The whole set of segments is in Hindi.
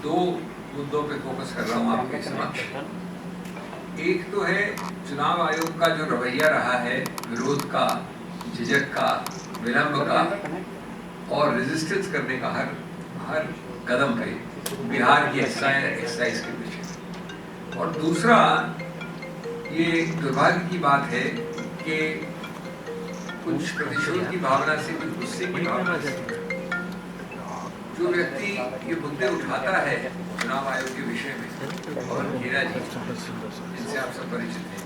दो मुद्दों पे फोकस कर रहा हूँ आपके समक्ष। एक तो है चुनाव आयोग का जो रवैया रहा है विरोध का, झिझक का, विलंब का और रेजिस्टेंस करने का हर कदम पे बिहार की एक्सरसाइज के पीछे। और दूसरा ये दुर्भाग्य की बात है कि कुछ प्रतिशोध की भावना से, कुछ गुस्से की भावना से जो व्यक्ति ये मुद्दे उठाता है चुनाव आयोग के विषय में, और हीरा जी जिनसे आप सब परिचित हैं,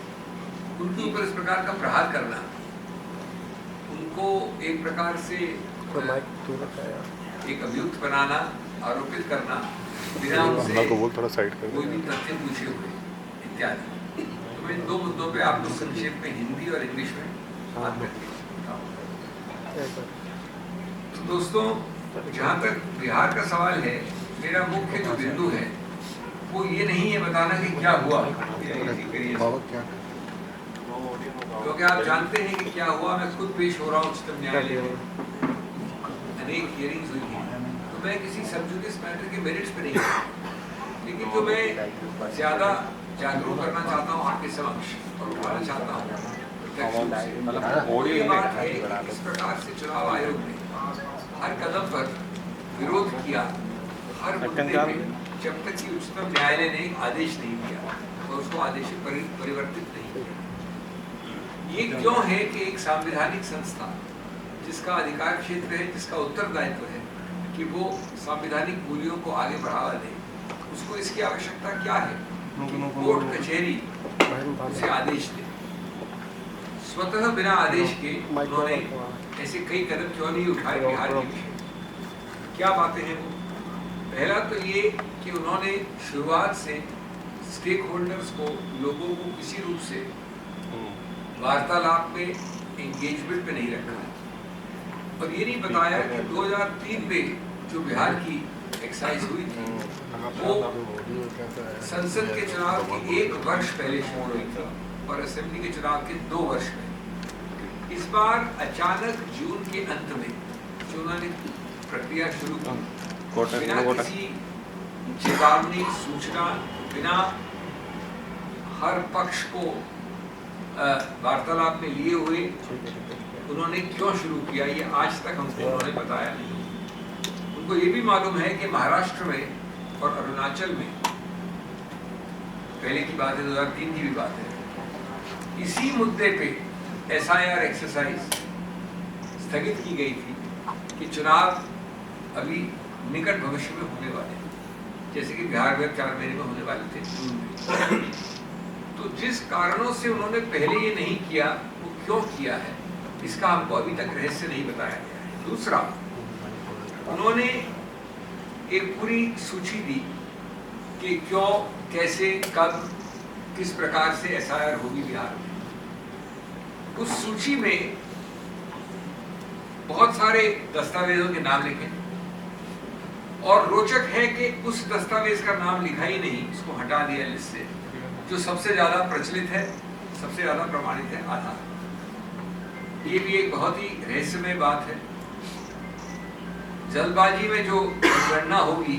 उनके ऊपर इस प्रकार का प्रहार करना, उनको एक प्रकार से एक अभियुक्त बनाना, आरोपित करना बिना उनसे कोई भी तथ्य पूछे हुए इत्यादि। तो मैं इन दो मुद्दों पे आपको संक्षेप में हिंदी और इंग्लिश में बात करके बताऊंगा। तो दोस्तों, जहाँ तक बिहार का सवाल है, मेरा मुख्य जो बिंदु है वो ये नहीं है बताना कि क्या हुआ, क्योंकि आप जानते हैं कि क्या हुआ। मैं खुद पेश हो रहा हूँ उच्चतम न्यायालय में, अनेक हियरिंग्स हुई हैं, तो मैं किसी सब जुडिस मैटर के मेरिट्स पे नहीं हूँ, लेकिन जो मैं ज्यादा जागरूक करना चाहता हूँ आपके समक्ष और उठाना चाहता हूँ, वो ये बात है कि इस प्रकार से चुनाव आयोग ने हर कदम पर विरोध किया, हर मुद्दे पे, जब तक कि उच्चतम न्यायालय ने आदेश नहीं दिया और उसको आदेश परिवर्तित नहीं किया। ये क्यों है कि एक संवैधानिक संस्था जिसका अधिकार क्षेत्र है, जिसका उत्तरदायित्व है कि वो संवैधानिक मूल्यों को आगे बढ़ावा दे, उसको इसकी आवश्यकता क्या है कि कोर्ट कचहरी उसे आदेश दे। स्वतः बिना आदेश के उन्होंने ऐसे कई कदम क्यों नहीं उठाए बिहार के विषय? क्या बातें हैं वो? पहला तो ये कि उन्होंने शुरुआत से स्टेक होल्डर्स को, लोगों को किसी रूप से वार्तालाप में, एंगेजमेंट पे नहीं रखा है, और ये नहीं बताया कि 2003 में जो बिहार की एक्साइज हुई थी वो संसद के चुनाव के 1 वर्ष पहले शुरू हुई थी और असेंबली के चुनाव के 2 वर्ष पहले। इस बार अचानक जून के अंत में जो उन्होंने प्रक्रिया शुरू की, बिना किसी चेतावनी, सूचना, बिना हर पक्ष को वार्तालाप में लिए हुए उन्होंने क्यों शुरू किया, ये आज तक हमको उन्होंने बताया नहीं। उनको ये भी मालूम है कि महाराष्ट्र में और अरुणाचल में, पहले की बात है, 2003 की भी बात है, इसी मुद्दे पे SIR एक्सरसाइज स्थगित की गई थी कि चुनाव अभी निकट भविष्य में होने वाले हैं, जैसे कि बिहार में 4 महीने में होने वाले थे जून में। तो जिस कारणों से उन्होंने पहले ये नहीं किया, वो क्यों किया है, इसका हमको अभी तक रहस्य नहीं बताया गया है। दूसरा, उन्होंने एक पूरी सूची दी कि क्यों, कैसे, कब, किस प्रकार से SIR होगी बिहार में। उस सूची में बहुत सारे दस्तावेजों के नाम लिखे, और रोचक है कि उस दस्तावेज का नाम लिखा ही नहीं, उसको हटा दिया लिस्ट से। जो सबसे ज्यादा प्रचलित है, सबसे ज्यादा प्रमाणित है, आधार। ये भी एक बहुत ही रहस्यमय बात है। जल्दबाजी में जो गणना होगी,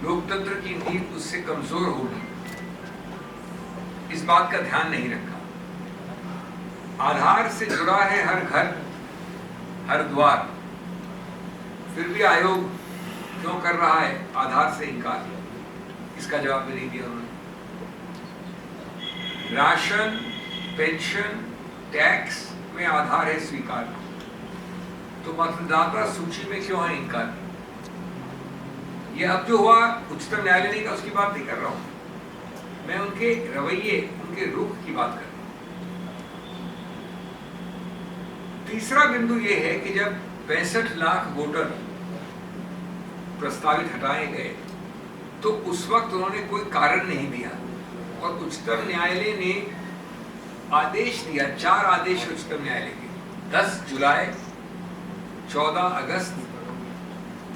लोकतंत्र की नींव उससे कमजोर होगी, इस बात का ध्यान नहीं रखा। आधार से जुड़ा है हर घर, हर द्वार, फिर भी आयोग क्यों कर रहा है आधार से इनकार? इसका जवाब भी नहीं दिया उन्होंने। राशन, पेंशन, टैक्स में आधार है स्वीकार, तो मतदाता सूची में क्यों है इनकार? ये अब जो हुआ उच्चतम न्यायालय ने, का उसकी बात नहीं कर रहा हूं मैं, उनके रवैये, उनके रुख की बात कर रहा हूं। तीसरा बिंदु ये है कि जब 65 लाख वोटर प्रस्तावित हटाए गए, तो उस वक्त उन्होंने कोई कारण नहीं दिया, और उच्चतम न्यायालय ने आदेश दिया, 4 आदेश उच्चतम न्यायालय के, 10 जुलाई, 14 अगस्त,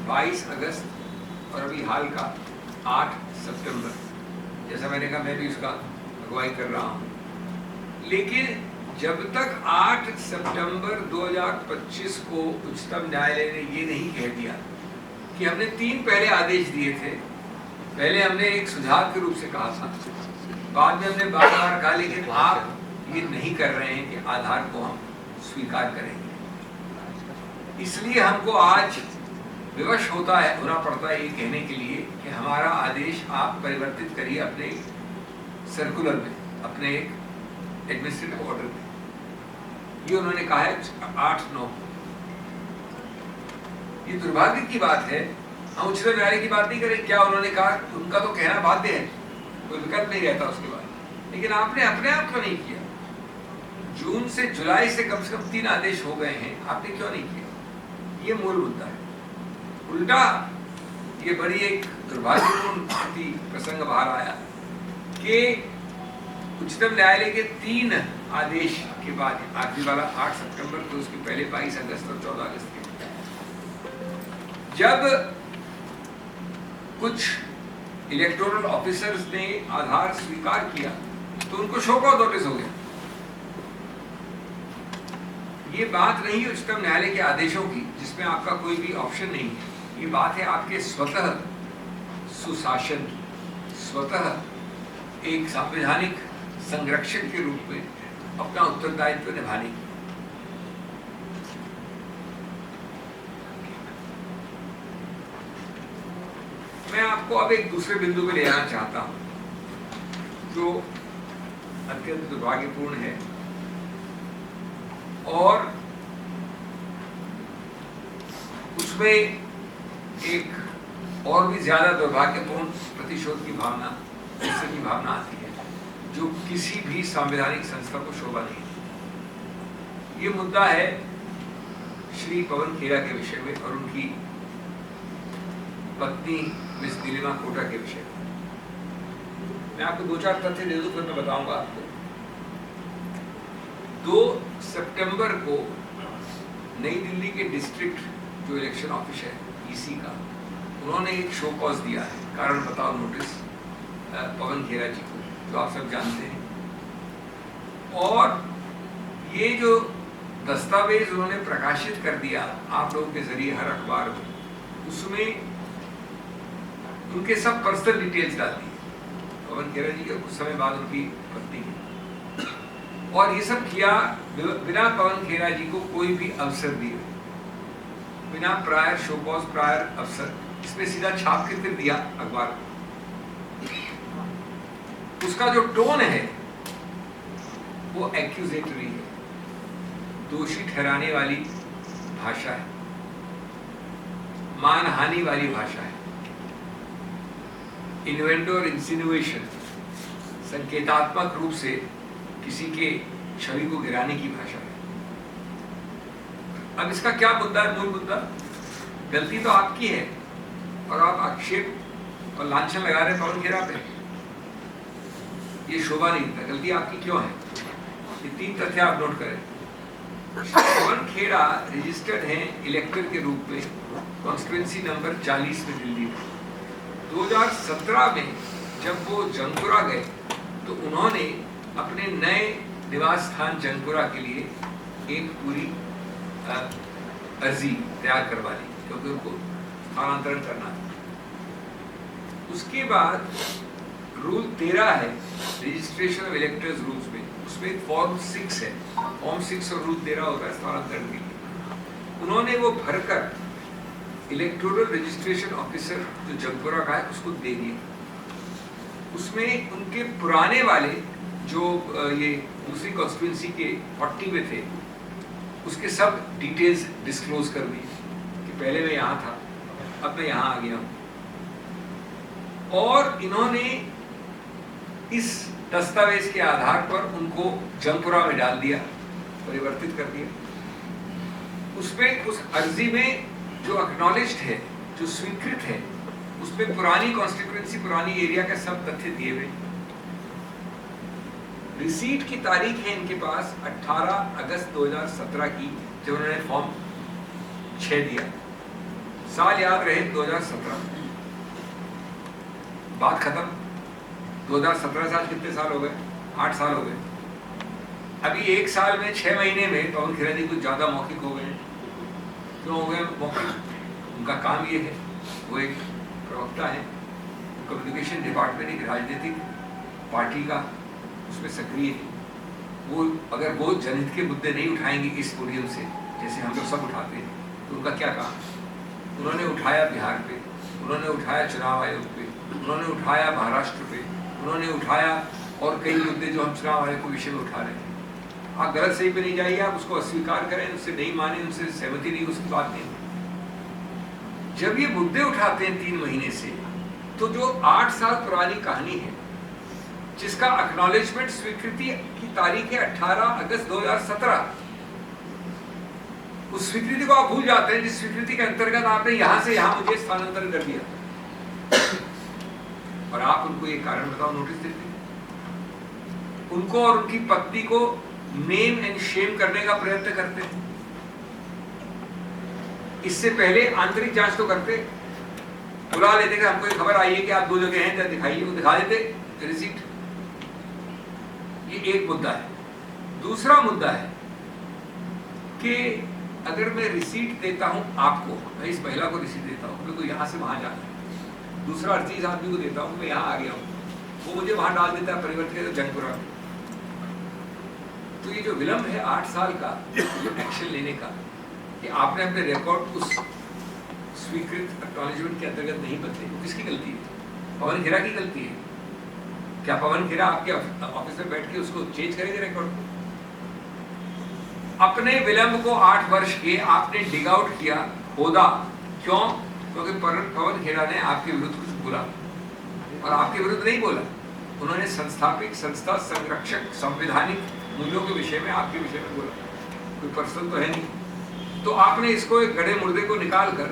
22 अगस्त और अभी हाल का 8 सितंबर। जैसा मैंने कहा, मैं भी उसका अगुवाई कर रहा हूं। लेकिन जब तक 8 सितंबर 2025 को उच्चतम न्यायालय ने ये नहीं कह दिया कि हमने 3 पहले आदेश दिए थे। पहले हमने एक सुझाव के रूप से कहा था, बाद में हमने बार बार कहा लेकिन आप ये नहीं कर रहे हैं कि आधार को हम स्वीकार करेंगे। इसलिए हमको आज विवश होना पड़ता है ये कहने के लिए कि हमारा आदेश आप परिवर्तित करिए अपने सर्कुलर में, अपने एक एडमिनिस्ट्रेटिव ऑर्डर में। ये उन्होंने कहा है 8/9। ये दुर्भाग्य की बात है। हम उच्चतम न्यायालय की बात नहीं करें, क्या उन्होंने कहा, उनका तो कहना बाध्य है, कोई विकल्प नहीं रहता उसके बाद। लेकिन आपने अपने आप क्यों नहीं किया? जून से जुलाई से कम 3 आदेश हो गए हैं, आपने क्यों नहीं किया? ये मूल मुद्दा है। उल्टा ये बड़ी एक दुर्भाग्यपूर्ण स्थिति प्रसंग बाहर आया कि उच्चतम न्यायालय के 3 आदेश के बाद, आखिरी वाला 8 सितंबर को, उसके पहले 22 अगस्त और 14 अगस्त के, जब कुछ इलेक्टोरल ऑफिसर्स ने आधार स्वीकार किया तो उनको शो कॉज नोटिस हो गया। ये बात नहीं है उच्चतम न्यायालय के आदेशों की जिसमें आपका कोई भी ऑप्शन नहीं है। ये बात है आपके स्वतः सुशासन की, स्वतः एक संवैधानिक संरक्षक के रूप में अपना उत्तरदायित्व निभाने की। मैं आपको अब एक दूसरे बिंदु पे ले जाना चाहता हूं जो अत्यंत दुर्भाग्यपूर्ण है और उसमें एक और भी ज्यादा दुर्भाग्यपूर्ण प्रतिशोध की भावना, गुस्से की भावना आती है जो किसी भी संवैधानिक संस्था को शोभा नहीं। ये मुद्दा है श्री पवन खेड़ा के विषय में और उनकी पत्नी मिस नीलिमा कोटा के विषय में। मैं आपको 2-4 तथ्य दे दूं, फिर मैं बताऊंगा आपको। 2 सितंबर को नई दिल्ली के डिस्ट्रिक्ट जो इलेक्शन ऑफिस है ईसी का, उन्होंने एक शो कॉज दिया है, कारण बताओ नोटिस, पवन खेड़ा जी को, जो आप सब जानते हैं। और ये जो दस्तावेज उन्होंने प्रकाशित कर दिया आप लोगों के जरिए हर अखबार में, उसमें उनके सब पर्सनल डिटेल्स डाल दी पवन खेड़ा जी के, कुछ समय बाद उनकी पत्नी की। और ये सब किया बिना पवन खेड़ा जी को कोई भी अवसर दिए, बिना प्रायर शो कॉज, प्रायर अवसर। इसमें सीधा छाप के फिर दिया अखबार। उसका जो टोन है वो एक्यूजेटरी है, दोषी ठहराने वाली भाषा है, मानहानि वाली भाषा है, इन्वेंटो और इंसिनुएशन, संकेतात्मक रूप से किसी के छवि को गिराने की भाषा है। अब इसका क्या मुद्दा है? मूल मुद्दा, गलती तो आपकी है और आप आक्षेप और लांछन लगा रहे पवन खेड़ा पे। ये शोभा नहीं देता। गलती आपकी क्यों है? ये 3 तथ्य आप नोट करें। पवन खेड़ा रजिस्टर्ड हैं इलेक्टर के रूप में कॉन्स्टिट्यूएंसी नंबर 40 में दिल्ली में। 2017 में जब वो जंगपुरा गए तो उन्होंने अपने नए निवास स्थान जंगपुरा के लिए एक पूरी अर्जी तैयार करवा ली, क्योंकि उनको स्थानांतरण करना था। उसके बाद रूल 13 है रजिस्ट्रेशन ऑफ इलेक्टर्स रूल्स में, उसमें फॉर्म 6 है, फॉर्म 6 और रूल 13 होता है स्थानांतरण के लिए। उन्होंने वो भरकर इलेक्टोरल रजिस्ट्रेशन ऑफिसर जो जंगपुरा का है उसको दे दिया। उसमें उनके पुराने वाले जो ये दूसरी कॉन्स्टिट्यूएंसी के 40 में थे, उसके सब डिटेल्स डिस्क्लोज कर दी कि पहले मैं यहाँ था, अब मैं यहाँ आ गया हूँ। और इन्होंने इस दस्तावेज के आधार पर उनको जंगपुरा में डाल दिया, परिवर्तित कर दिया। उसमें उस अर्जी में जो एक्नॉलेज्ड है, जो स्वीकृत है, उसमें पुरानी कॉन्स्टिट्यूएंसी, पुरानी एरिया का सब तथ्य दिए हुए। रिसीट की तारीख है इनके पास 18 अगस्त 2017 की, जब उन्होंने फॉर्म 6 दिया। साल याद रहे 2017, बात खत्म। 2017 से आज कितने साल हो गए? 8 साल हो गए। अभी 1 साल में 6 महीने में पवन खेड़ा जी कुछ ज्यादा मौखिक हो गए। क्यों हो गए मौखिक? उनका काम ये है वो एक प्रवक्ता है, कम्युनिकेशन डिपार्टमेंट एक राजनीतिक पार्टी का उसमें सक्रिय है। वो अगर वो जनहित के मुद्दे नहीं उठाएंगे इस पोडियम से, जैसे हम लोग सब उठाते हैं, तो उनका क्या काम? उन्होंने उठाया बिहार पे, उन्होंने उठाया चुनाव आयोग पे, उन्होंने उठाया महाराष्ट्र पे, उन्होंने उठाया और कई मुद्दे जो हम चुनाव आयोग के विषय में उठा रहे हैं। आप गलत सही पे नहीं जाइए, आप उसको अस्वीकार करें, उससे नहीं माने, उनसे सहमति नहीं, उसकी बात नहीं। जब ये मुद्दे उठाते हैं 3 महीने से, तो जो 8 साल पुरानी कहानी है, जिसका एक्नॉलेजमेंट स्वीकृति की तारीख है 18 अगस्त 2017, उस स्वीकृति को आप भूल जाते हैं, जिस स्वीकृति के अंतर्गत आपने यहां से यहां मुझे स्थानांतरण कर दिया, और आप उनको ये कारण बताओ नोटिस देते हैं। उनको और उनकी पत्नी को नेम एंड शेम करने का प्रयत्न करते हैं। इससे पहले आंतरिक जांच तो करते, बुला लेते कि हमको एक खबर आई है कि आप 2 जगह हैं, जब दिखाइए, वो दिखा देते रिसीट। ये एक मुद्दा है। दूसरा मुद्दा है कि अगर मैं रिसीट देता हूं आपको, मैं इस महिला को रिसीट देता हूं, मेरे को यहां से वहां जाना है, दूसरा 38 आदमी को देता हूं, मैं यहां आ गया हूं, वो मुझे वहां डाल देता है परिवर्तित जंगपुरा में। तो ये जो विलंब है 8 साल का एक्शन लेने का, कि आपने अपने रिकॉर्ड उस स्वीकृत एक्नॉलेजमेंट के अंतर्गत नहीं बदले, वो किसकी गलती है? पवन खेरा की गलती है। क्या पवन खेरा आपके ऑफिस में बैठ के उसको चेंज करेंगे रिकॉर्ड को? अपने विलंब को 8 वर्ष के आपने डिग आउट किया, खोदा। क्यों? क्योंकि पवन खेरा ने आपके विरुद्ध कुछ बोला, और आपके विरुद्ध नहीं बोला, उन्होंने संस्थापित, संस्था संरक्षक, संवैधानिक मूल्यों के विषय में, आपके विषय में बोला। कोई पर्सन तो है नहीं। तो आपने इसको एक गड़े मुर्दे को निकाल कर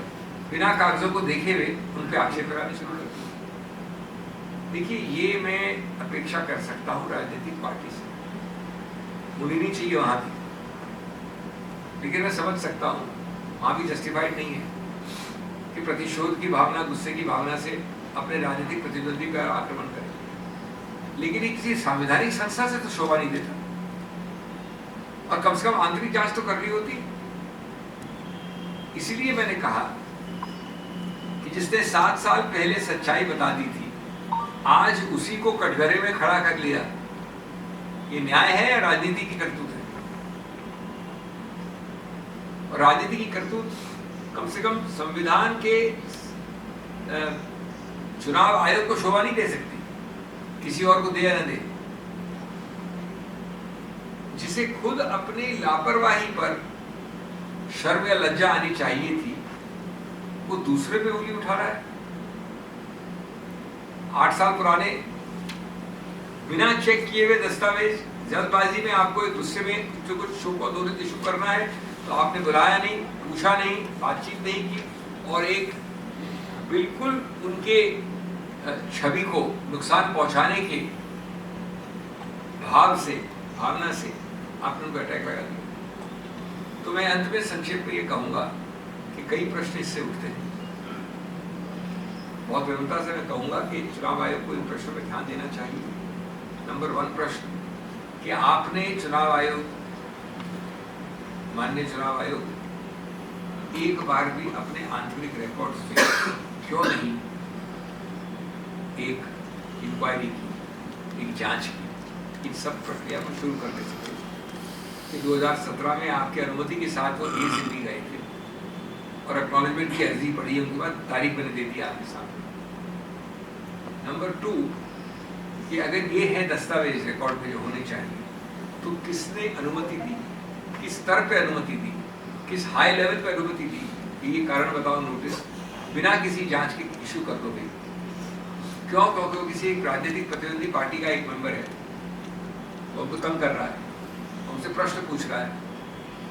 बिना कागजों को देखे हुए उन पे आक्षेप लगाने शुरू कर दिया। देखिए, ये मैं अपेक्षा कर सकता हूँ राजनीतिक पार्टी से, होनी नहीं चाहिए वहां भी, लेकिन मैं समझ सकता हूँ वहां भी जस्टिफाइड नहीं है कि प्रतिशोध की भावना, गुस्से की भावना से अपने राजनीतिक प्रतिद्वंदी पर आक्रमण करें। लेकिन ये किसी संवैधानिक संस्था से तो शोभा नहीं देता, और कम से कम आंतरिक जांच तो करनी होती। इसीलिए मैंने कहा कि जिसने 7 साल पहले सच्चाई बता दी थी, आज उसी को कटघरे में खड़ा कर लिया। ये न्याय है या राजनीति की करतूत है? और राजनीति की करतूत कम से कम संविधान के चुनाव आयोग को शोभा नहीं दे सकती, किसी और को दे या न दे। जिसे खुद अपनी लापरवाही पर शर्म या लज्जा आनी चाहिए थी, वो दूसरे पे उंगली उठा रहा है। 8 साल पुराने बिना चेक किए हुए दस्तावेज, जल्दबाजी में आपको एक गुस्से में जो कुछ शो को नोटिस इशू करना है, तो आपने बुलाया नहीं, पूछा नहीं, बातचीत नहीं की, और एक बिल्कुल उनके छवि को नुकसान पहुंचाने के भाव से, भावना से आपने उनको अटैक लगा दिया। तो मैं अंत में संक्षेप में ये कहूंगा कि कई प्रश्न इससे उठते हैं। बहुत विनम्रता से मैं कहूंगा कि चुनाव आयोग को इन प्रश्नों पर ध्यान देना चाहिए। नंबर 1 प्रश्न कि आपने चुनाव आयोग, माननीय चुनाव आयोग, एक बार भी अपने आंतरिक रिकॉर्ड्स में क्यों नहीं एक इंक्वायरी की, एक जांच की, इन सब प्रक्रिया को शुरू करने से पहले? कि 2017 में आपकी अनुमति के साथ वो दिल्ली गए थे और एक्नॉलेजमेंट की अर्जी पड़ी, उनके बाद तारीख मैंने दे दी आपके सामने। नंबर 2 कि अगर ये है दस्तावेज रिकॉर्ड पे जो होने चाहिए, तो किसने अनुमति दी, किस स्तर पे अनुमति दी, किस हाई लेवल पे अनुमति दी कि ये कारण बताओ नोटिस बिना किसी जांच के इशू कर दोगे? क्यों? क्योंकि वो किसी एक राजनीतिक प्रतिद्वंदी पार्टी का एक मेंबर है, वो उनको तंग कर रहा है, उनसे प्रश्न पूछ रहा है।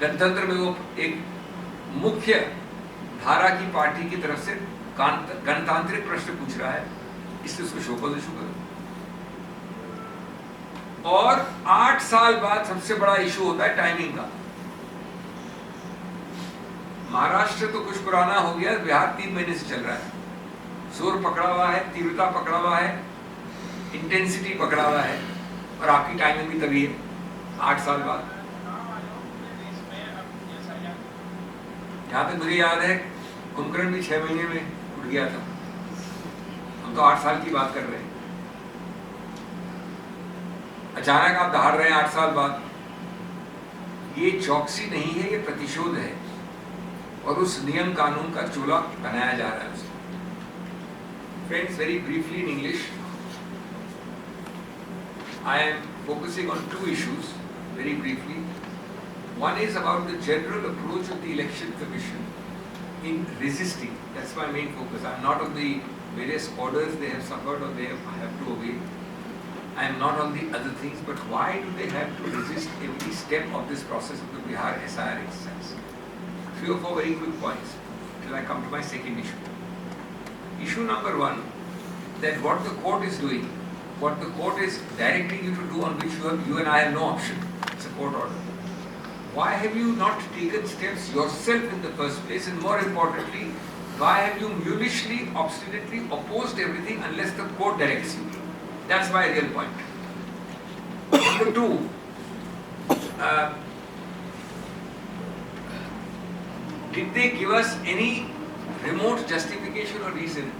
गणतंत्र में वो एक मुख्य धारा की पार्टी की तरफ से गणतांत्रिक प्रश्न पूछ रहा है, इससे उसको शोकॉज इशू करो। और 8 साल बाद सबसे बड़ा इशू होता है टाइमिंग का। महाराष्ट्र तो कुछ पुराना हो गया, बिहार 3 महीने से चल रहा है। जोर पकड़ा हुआ है, तीव्रता पकड़ा हुआ है, इंटेंसिटी पकड़ा हुआ है, और आपकी टाइमिंग भी तभी है 8 साल बाद। जहां तक मुझे याद है, कुंभकर्ण भी 6 महीने में गया था। हम तो 8 साल की बात कर रहे हैं, अचानक आप दहाड़ रहे हैं 8 साल बाद। ये चौकसी नहीं है, ये प्रतिशोध है, और उस नियम कानून का चोला बनाया जा रहा है उसे। Friends, very briefly in English, I am focusing on 2 issues very briefly. One is about the general approach of the Election Commission in resisting. That's my main focus. I am not on the various orders they have suffered or they have to obey. I am not on the other things, but why do they have to resist every step of this process of the Bihar SIR exercise? 3 or 4 very quick points till I come to my second issue. Issue number 1, that what the court is doing, what the court is directing you to do, on which you and I have no option. It's a court order. Why have you not taken steps yourself in the first place? And more importantly, why have you mulishly, obstinately opposed everything unless the court directs you? That's my real point. Number 2, did they give us any remote justification or reason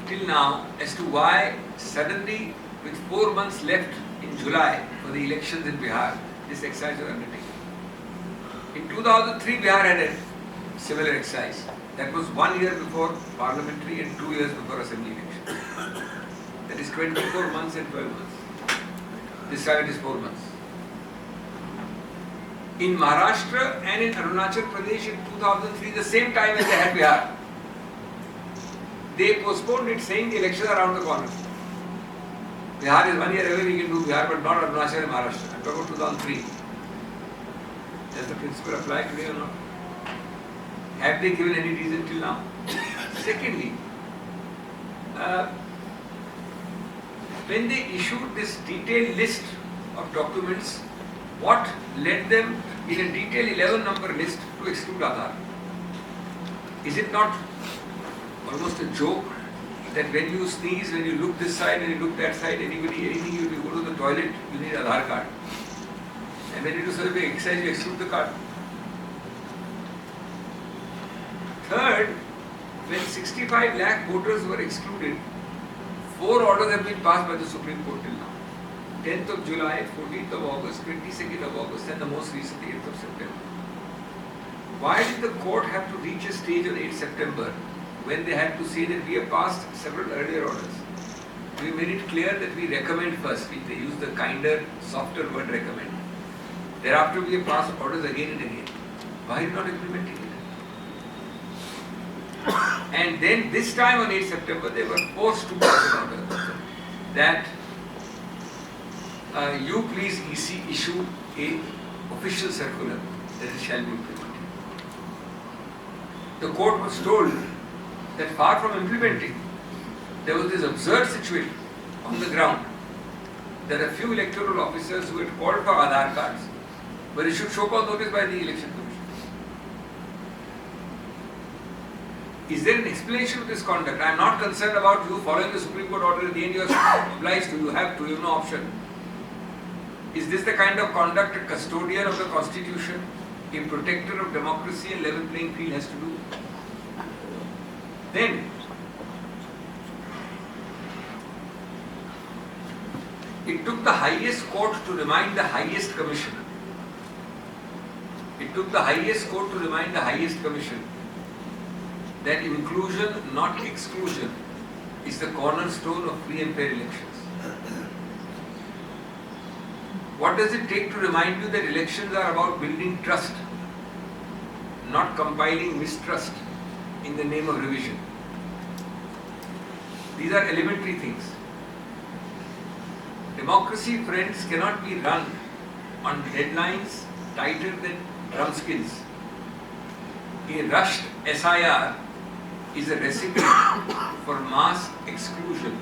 till now as to why suddenly, with 4 months left in July for the elections in Bihar, this exercise was undertaken? In 2003, Bihar had a similar exercise. That was 1 year before parliamentary and 2 years before assembly election. That is 24 months and 12 months. This time it is 4 months. In Maharashtra and in Arunachal Pradesh in 2003, the same time as they had Bihar, they postponed it, saying the elections are around the corner. Bihar is 1 year away, we can do Bihar, but not Arunachal and Maharashtra. I'm talking about 2003. Does the principle apply today or not? Have they given any reason till now? Secondly, when they issued this detailed list of documents, what led them in a detailed 11-number list to exclude Aadhaar? Is it not almost a joke that when you sneeze, when you look this side, when you look that side, anything, you go to the toilet, you need Aadhaar card. And when you do such a big exercise, you exclude the card. Third, when 65 lakh voters were excluded, 4 orders have been passed by the Supreme Court till now. 10th of July, 14th of August, 22nd of August, and the most recent 8th of September. Why did the court have to reach a stage on 8th September when they had to say that we have passed several earlier orders? We made it clear that we recommend first. They use the kinder, softer word recommend. Thereafter we have passed orders again and again. Why are you not implementing it? And then this time on 8th September they were forced to pass an order that you please issue a official circular that it shall be implemented. The court was told that far from implementing, there was this absurd situation on the ground that a few electoral officers who had called for Aadhaar cards were issued show-cause notice by the Election Commission. Is there an explanation of this conduct? I am not concerned about you following the Supreme Court order. At the end you are obliged to, you have no option. Is this the kind of conduct a custodian of the Constitution, a protector of democracy and level playing field has to do? Then, it took the highest court to remind the highest commission. It took the highest court to remind the highest commission that inclusion, not exclusion, is the cornerstone of free and fair elections. What does it take to remind you that elections are about building trust, not compiling mistrust in the name of revision? These are elementary things. Democracy, friends, cannot be run on deadlines tighter than drumskins. A rushed SIR is a recipe for mass exclusion,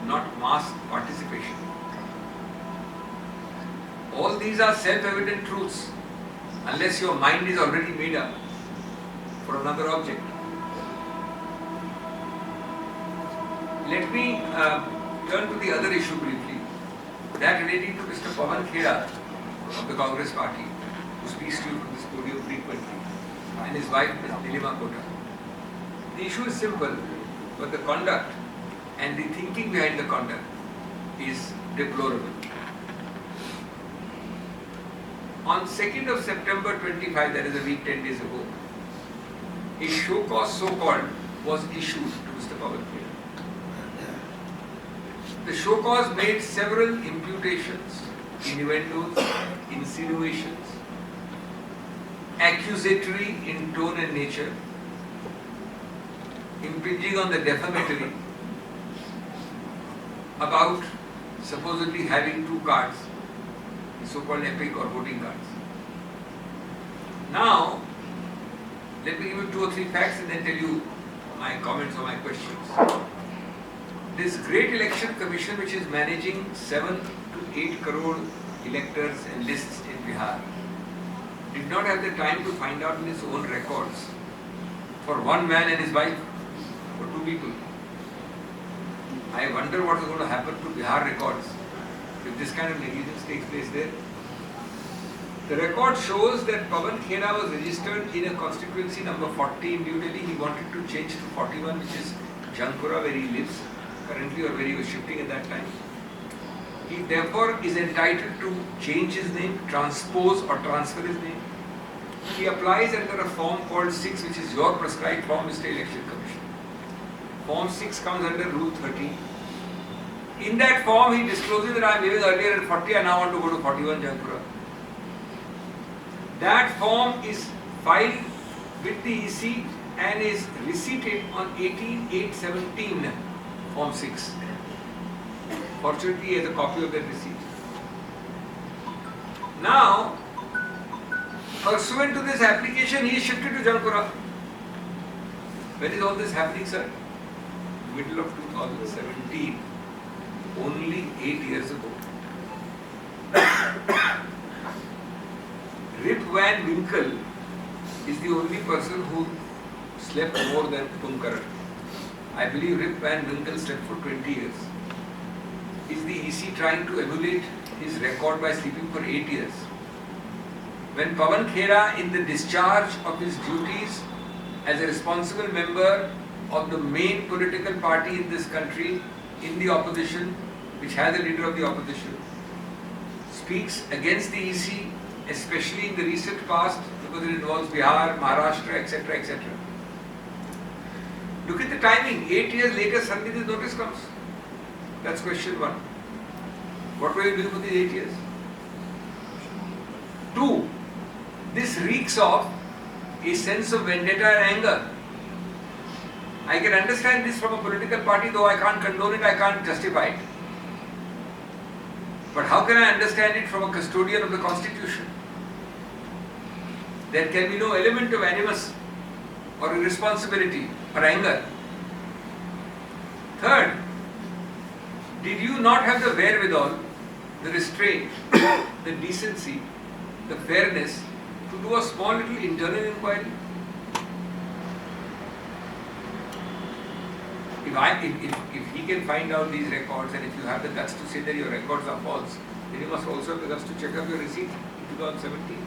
not mass participation. All these are self-evident truths unless your mind is already made up for another object. Let me turn to the other issue briefly, that relating to Mr. Pawan Khera of the Congress Party, who speaks to you from this podium frequently, and his wife, Ms. Nilima Kota. The issue is simple. but the conduct and the thinking behind the conduct is deplorable. On 2nd of September 25, that is a week, 10 days ago, a show cause so-called was issued to Mr. Pawan Khera. The show cause made several imputations, innuendos, insinuations, accusatory in tone and nature, impinging on the defamatory, about supposedly having two cards, the so-called epic or voting cards. Now, let me give you 2 or 3 facts and then tell you my comments or my questions. This great election commission, which is managing 7 to 8 crore electors and lists in Bihar, did not have the time to find out in its own records for one man and his wife, for 2 people. I wonder what is going to happen to Bihar records if this kind of negligence takes place there. The record shows that Pawan Khera was registered in a constituency number 40 in New Delhi. He wanted to change to 41, which is Jangpura, where he lives currently, or where he was shifting at that time. He therefore is entitled to change his name, transpose or transfer his name. He applies under a form called 6, which is your prescribed form, Mr. Election Commission. Form 6 comes under Rule 13. In that form, he discloses that I am living earlier at 40, I now want to go to 41 Jangpura. That form is filed with the EC and is receipted on 18/8/17, Form 6. Fortunately, he has a copy of that receipt. Now, pursuant to this application, he is shifted to Jangpura. When is all this happening, sir? Middle of 2017. Only 8 years ago. Rip Van Winkle is the only person who slept more than Kumkaran. I believe Rip Van Winkle slept for 20 years. Is the EC trying to emulate his record by sleeping for 8 years? When Pawan Khera, in the discharge of his duties as a responsible member of the main political party in this country, in the opposition, which has a leader of the opposition, speaks against the EC, especially in the recent past, because it involves Bihar, Maharashtra, etc., etc. Look at the timing. 8 years later, suddenly this notice comes. That's question 1. What were you doing for these 8 years? 2. This reeks of a sense of vendetta and anger. I can understand this from a political party, though I can't condone it, I can't justify it. But how can I understand it from a custodian of the Constitution? There can be no element of animus or irresponsibility or anger. Third, did you not have the wherewithal, the restraint, the decency, the fairness to do a small little internal inquiry? If he can find out these records, and if you have the guts to say that your records are false, then you must also have the guts to check up your receipt in 2017.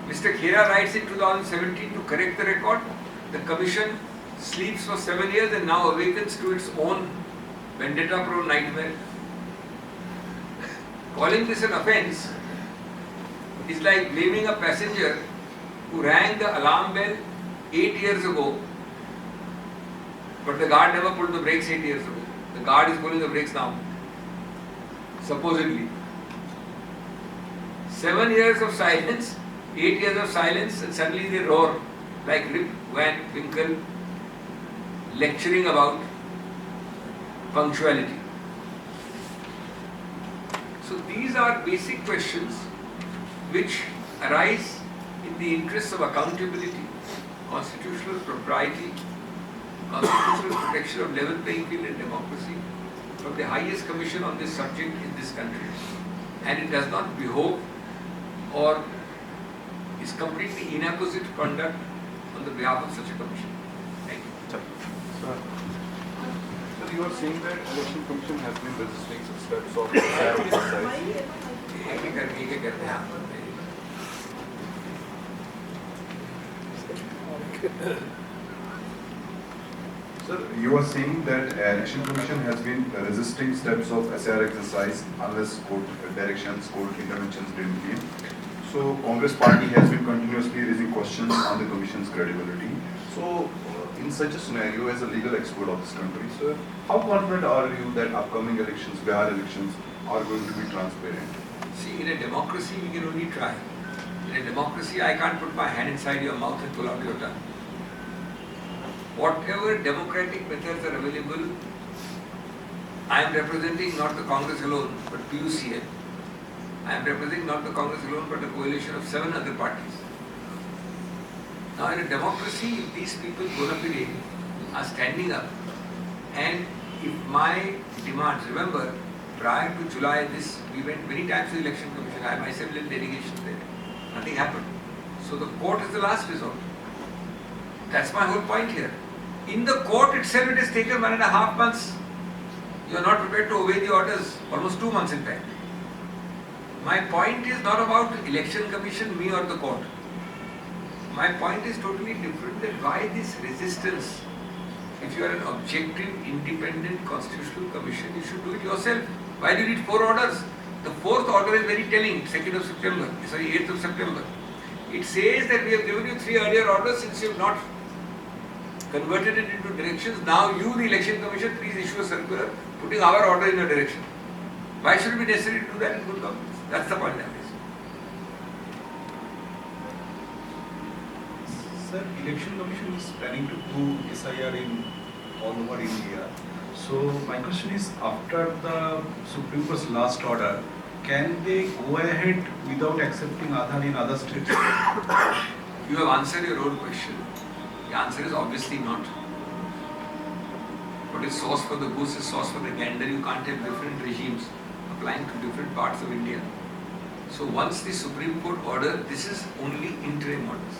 Mr. Khera writes in 2017 to correct the record. The commission sleeps for 7 years and now awakens to its own vendetta-prone nightmare. Calling this an offence is like blaming a passenger who rang the alarm bell 8 years ago, but the guard never pulled the brakes 8 years ago. The guard is pulling the brakes now, supposedly. 7 years of silence, 8 years of silence, and suddenly they roar like Rip Van Winkle lecturing about punctuality. So these are basic questions which arise in the interests of accountability, constitutional propriety, constitutional protection of level playing field and democracy from the highest commission on this subject in this country. And it does not behove or is completely inapposite conduct on the behalf of such a commission. Thank you. Sir, you are saying that election commission has been registering steps of exercise. Sir, you are saying that Election Commission has been resisting steps of SIR exercise unless court directions, court interventions didn't came. So Congress party has been continuously raising questions on the Commission's credibility. So in such a scenario, as a legal expert of this country, sir, how confident are you that upcoming elections, Bihar elections, are going to be transparent? See, in a democracy, we can only try. In a democracy, I can't put my hand inside your mouth and pull out your tongue. Whatever democratic methods are available, I am representing not the Congress alone, but PUCL. I am representing not the Congress alone, but a coalition of 7 other parties. Now, in a democracy, if these people bona fide are standing up, and if my demands, remember, prior to July, we went many times to the Election Commission. I myself led delegations there. Nothing happened. So the court is the last resort. That's my whole point here. In the court itself, it has taken 1.5 months. You are not prepared to obey the orders. Almost 2 months, in fact. My point is not about Election Commission, me or the court. My point is totally different. That why this resistance? If you are an objective, independent constitutional commission, you should do it yourself. Why do you need 4 orders? The 4th order is very telling, 2nd of September, sorry, 8th of September. It says that we have given you 3 earlier orders since you have not converted it into directions. Now you, the Election Commission, please issue a circular putting our order in your direction. Why should it be necessary to do that in good governance? That's the point I am raising. Sir, Election Commission is planning to do SIR in all over India. So my question is, after the Supreme Court's last order, can they go ahead without accepting Aadhaar in other states? You have answered your own question. The answer is obviously not. What is sauce for the goose is sauce for the gander. You can't have different regimes applying to different parts of India. So once the Supreme Court order, this is only interim orders.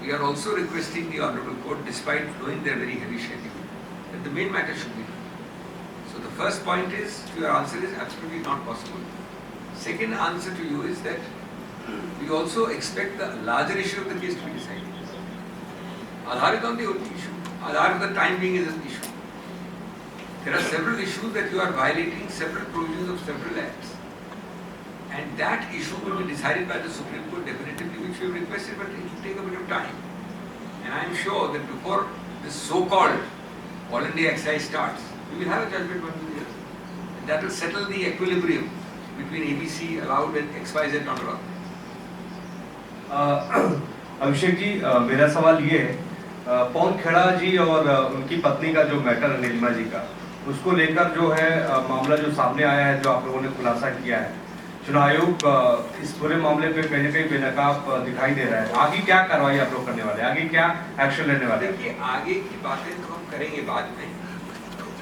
We are also requesting the Honorable Court, despite knowing their very heavy schedule, that the main matter should be done. So the first point is, your answer is absolutely not possible. Second answer to you is that we also expect the larger issue of the case to be decided. Aadhaar is not the only issue. Aadhaar for the time being is an issue. There are several issues that you are violating, several provisions of several acts. And that issue will be decided by the Supreme Court definitively, which we have requested, but it will take a bit of time. And I am sure that before this so-called All India exercise starts, we will have a judgment one year. And that will settle the equilibrium between ABC allowed and XYZ not allowed. Abhishek ji, मेरा सवाल ये है, पवन खेड़ा जी और उनकी पत्नी का जो मैटर है नीलिमा जी का, उसको लेकर जो है मामला जो सामने आया है, जो आप लोगों ने खुलासा किया है, चुनाव आयोग इस पूरे मामले पे कहीं न कहीं बेनकाब दिखाई दे रहा है। आगे क्या कार्रवाई आप लोग करने वाले हैं? आगे क्या एक्शन लेने वाले हैं? देखिए, आगे की बातें तो हम करेंगे बाद में।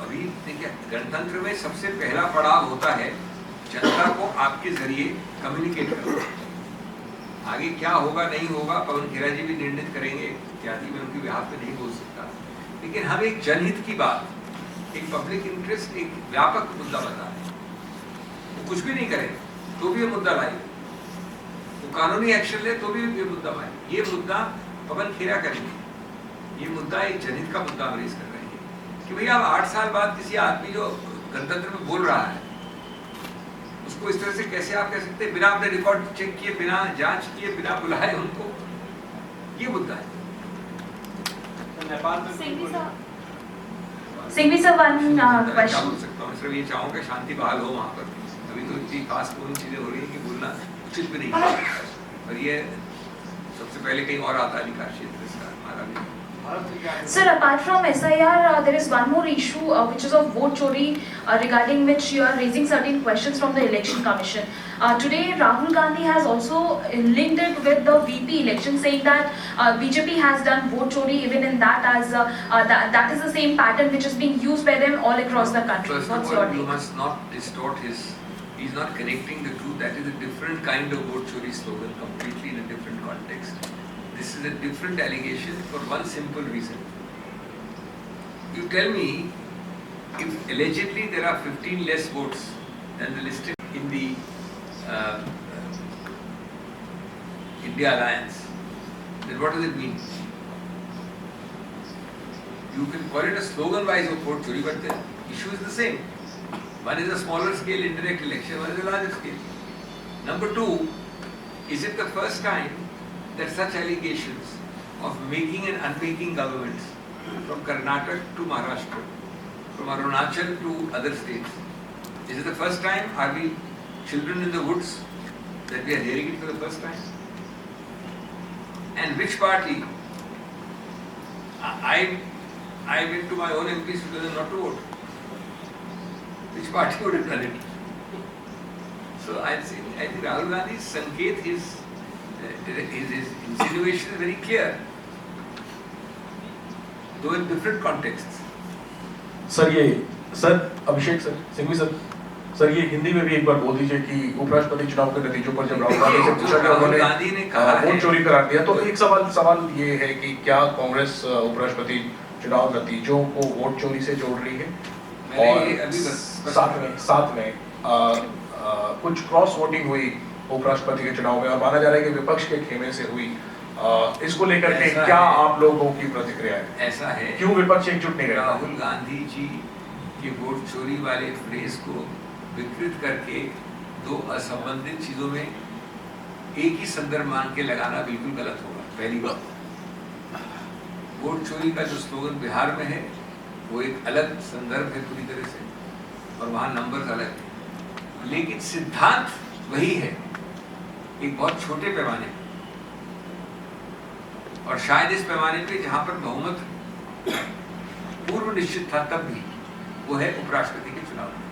अभी देखिए, गणतंत्र में सबसे पहला पड़ाव होता है जनता को आपके जरिए कम्युनिकेट करना। आगे क्या होगा नहीं होगा, पवन खेड़ा जी भी निर्णय करेंगे इत्यादि, मैं उनके बिहाफ पे नहीं बोल सकता। लेकिन हम एक जनहित की बात, एक पब्लिक इंटरेस्ट, एक व्यापक मुद्दा बता रहे हैं। वो कुछ भी नहीं करेंगे तो भी ये मुद्दा लाएंगे, वो कानूनी एक्शन ले तो भी ये मुद्दा लाएंगे। ये मुद्दा पवन खेड़ा करेंगे, ये मुद्दा एक जनहित का मुद्दा हम रेज कर रहे हैं कि भैया 8 साल बाद किसी आदमी जो गणतंत्र में बोल रहा है, उसको इस तरह से कैसे आप कह सकते हैं, बिना अपने रिकॉर्ड चेक किए, बिना जांच किए, बिना बुलाए उनको? ये मुद्दा है। Singhvi sir, one क्या question. बोल सकता हूँ, सिर्फ ये चाहूँगा शांति बहाल हो वहाँ पर। अभी तो इतनी खास कोई चीजें हो रही है कि बोलना उचित भी नहीं है, और ये सबसे पहले कहीं और आता है अधिकार क्षेत्र इसका हमारा भी। Sir, apart from SIR, there is one more issue which is of vote chori, regarding which you are raising certain questions from the Election Commission. Today, Rahul Gandhi has also linked it with the VP election, saying that BJP has done vote chori even in that, as that is the same pattern which is being used by them all across the country. First What's of your all, you take? must not distort his. He's not connecting the truth. That is a different kind of vote chori slogan, completely in a different context. This is a different allegation for one simple reason. You tell me, if allegedly there are 15 less votes than the listed in the India Alliance, then what does it mean? You can call it a slogan-wise vote chori, but the issue is the same. One is a smaller scale indirect election, one is a larger scale. Number two, is it the first time that such allegations of making and unmaking governments from Karnataka to Maharashtra, from Arunachal to other states, is it the first time? Are we children in the woods that we are hearing it for the first time? And which party? I went to my own MPs to tell them not to vote. Which party would have done it? So I think Rahul Gandhi's sanket, his insinuation is very clear, though in different contexts. Sir Abhishek sir, Singhvi sir, ये हिंदी में भी एक बार बोल दीजिए कि उपराष्ट्रपति चुनाव के नतीजों पर जब राहुल गांधी से पूछा गया उन्होंने वोट चोरी करार दिया, तो एक सवाल ये है कि क्या कांग्रेस उपराष्ट्रपति चुनाव नतीजों को वोट चोरी से जोड़ रही है? और साथ में कुछ क्रॉस वोटिंग हुई उपराष्ट्रपति के चुनाव में और माना जा रहा है कि विपक्ष के खेमे से हुई, इसको लेकर के क्या आप लोगों की प्रतिक्रिया है? ऐसा है, क्यों विपक्ष एकजुट नहीं रहा? राहुल गांधी जी के वोट चोरी वाले फ्रेज को विकृत करके दो असंबंधित चीजों में एक ही संदर्भ मान के लगाना बिल्कुल गलत होगा। पहली बात, वोट चोरी का जो स्लोगन बिहार में है वो एक अलग संदर्भ है पूरी तरह से, और वहां नंबर्स अलग है, लेकिन सिद्धांत वही है, एक बहुत छोटे पैमाने पर, और शायद इस पैमाने पे जहां पर बहुमत पूर्व निश्चित था तब भी, वो है उपराष्ट्रपति के चुनाव में।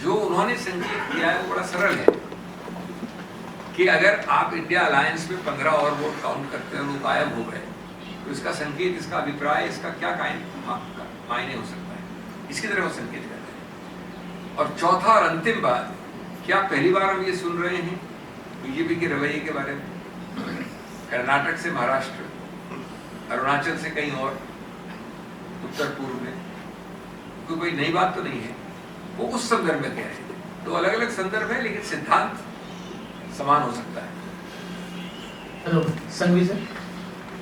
जो उन्होंने संकेत दिया है वो बड़ा सरल है कि अगर आप इंडिया अलायंस में 15 और वोट काउंट करते हैं और वो गायब हो गए, तो इसका संकेत, इसका अभिप्राय, इसका क्या मायने हो सकता है, इसकी तरह वो संकेत करते हैं। और चौथा और अंतिम बात, क्या पहली बार हम ये सुन रहे हैं बीजेपी के रवैये के बारे में? कर्नाटक से महाराष्ट्र, अरुणाचल से कहीं और, उत्तर पूर्व में कोई नई बात तो नहीं है, वो उस संदर्भ में कह रहे थे। तो अलग अलग संदर्भ है, लेकिन सिद्धांत समान हो सकता है। Hello, Sanghvi sir.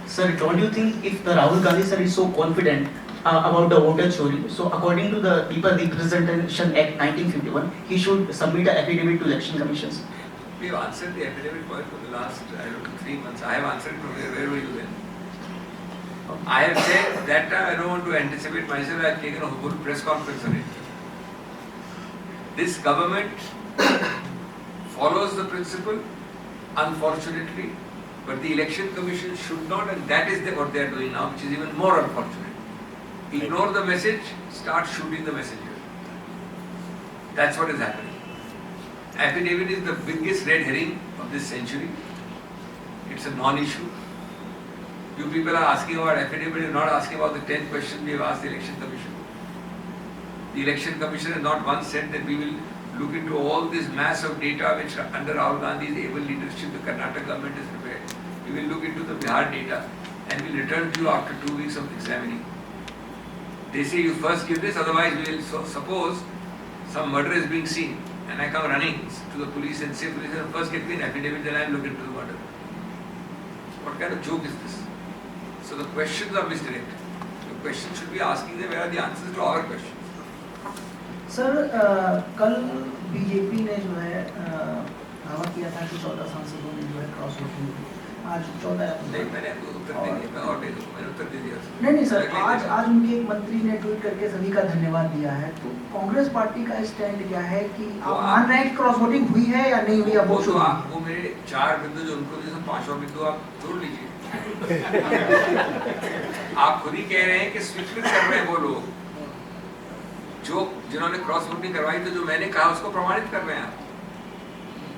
Sir, don't you think if the Rahul Gandhi sir is so confident about the voter chori, so according to the People Representation Act 1951, he should submit an affidavit to Election Commission? We have answered the affidavit for the last, I don't know, 3 months. I have answered from where were you then? I have said that time, I don't want to anticipate myself, I have taken a whole press conference on it. This government follows the principle, unfortunately, but the election commission should not, and that is what they are doing now, which is even more unfortunate. Ignore the message, start shooting the messenger. That's what is happening. Affidavit is the biggest red herring of this century. It's a non-issue. You people are asking about affidavit, you're not asking about the 10 questions we have asked the election commission. The election commission has not once said that we will look into all this mass of data which under Rahul Gandhi's able leadership the Karnataka government is prepared. We will look into the Bihar data and we will return to you after 2 weeks of examining. They say you first give this, otherwise we will suppose some murder is being seen and I come running to the police and say, police, first get me an affidavit, then I will look into the murder. What kind of joke is this? So the questions are misdirected. The questions should be asking them where are the answers to our questions. Sir कल बीजेपी ने जो है दावा किया था कि 14 सांसदों ने जो है क्रॉस वोटिंग की, आज 14 नहीं, मैंने उत्तर दे दिया, मैं और दे दूँ, मैंने उत्तर दे दिया। नहीं सर, आज उनके एक मंत्री ने ट्वीट करके सभी का धन्यवाद दिया है। तो कांग्रेस पार्टी का स्टैंड क्या है कि आप मान रहे हैं कि क्रॉस वोटिंग हुई है या नहीं हुई? वो मेरे 4 बिंदु जो उनको जैसे 5वां बिंदु आप जोड़ लीजिए। आप खुद ही कह रहे हैं कि स्वीकृत कर रहे हैं वो लोग जो जिन्होंने क्रॉस वोटिंग करवाई, तो जो मैंने कहा उसको प्रमाणित कर रहे हैं आप।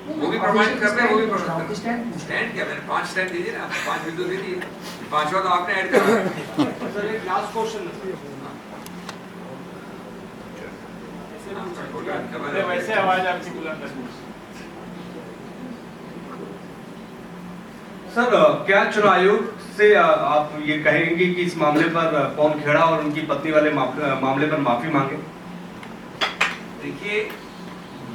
वो भी प्रमाणित कर रहे हैं, वो भी प्रमाणित कर रहे हैं। स्टैंड क्या, मैंने 5 स्टैंड दे दिए ना, 5 बिंदु दे दिए, 5वां तो आपने ऐड करा। सर एक लास्ट क्वेश्चन है, वैसे आवाज आपकी बुलंद है। सर, क्या चुनाव आयोग से आप ये कहेंगे कि इस मामले पर पवन खेड़ा और उनकी पत्नी वाले मामले पर माफी मांगे? देखिए,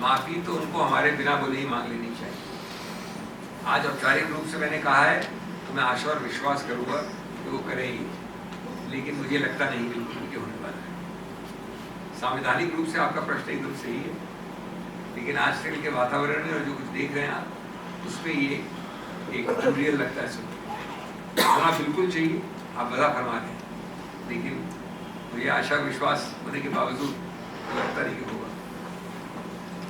माफी तो उनको हमारे बिना बोले ही मांग लेनी चाहिए। आज औपचारिक रूप से मैंने कहा है, तो मैं आशा और विश्वास करूंगा कि वो करेंगी, लेकिन मुझे लगता नहीं बिल्कुल कि होने वाला है। संवैधानिक रूप से आपका प्रश्न एकदम सही है, लेकिन आजकल के वातावरण में और जो कुछ देख रहे हैं आप, उसमें ये एक अनरियल लगता है सब। होना बिल्कुल चाहिए, आप बड़ा फरमा रहे हैं, लेकिन मुझे आशा विश्वास होने के बावजूद लगता नहीं कि होगा।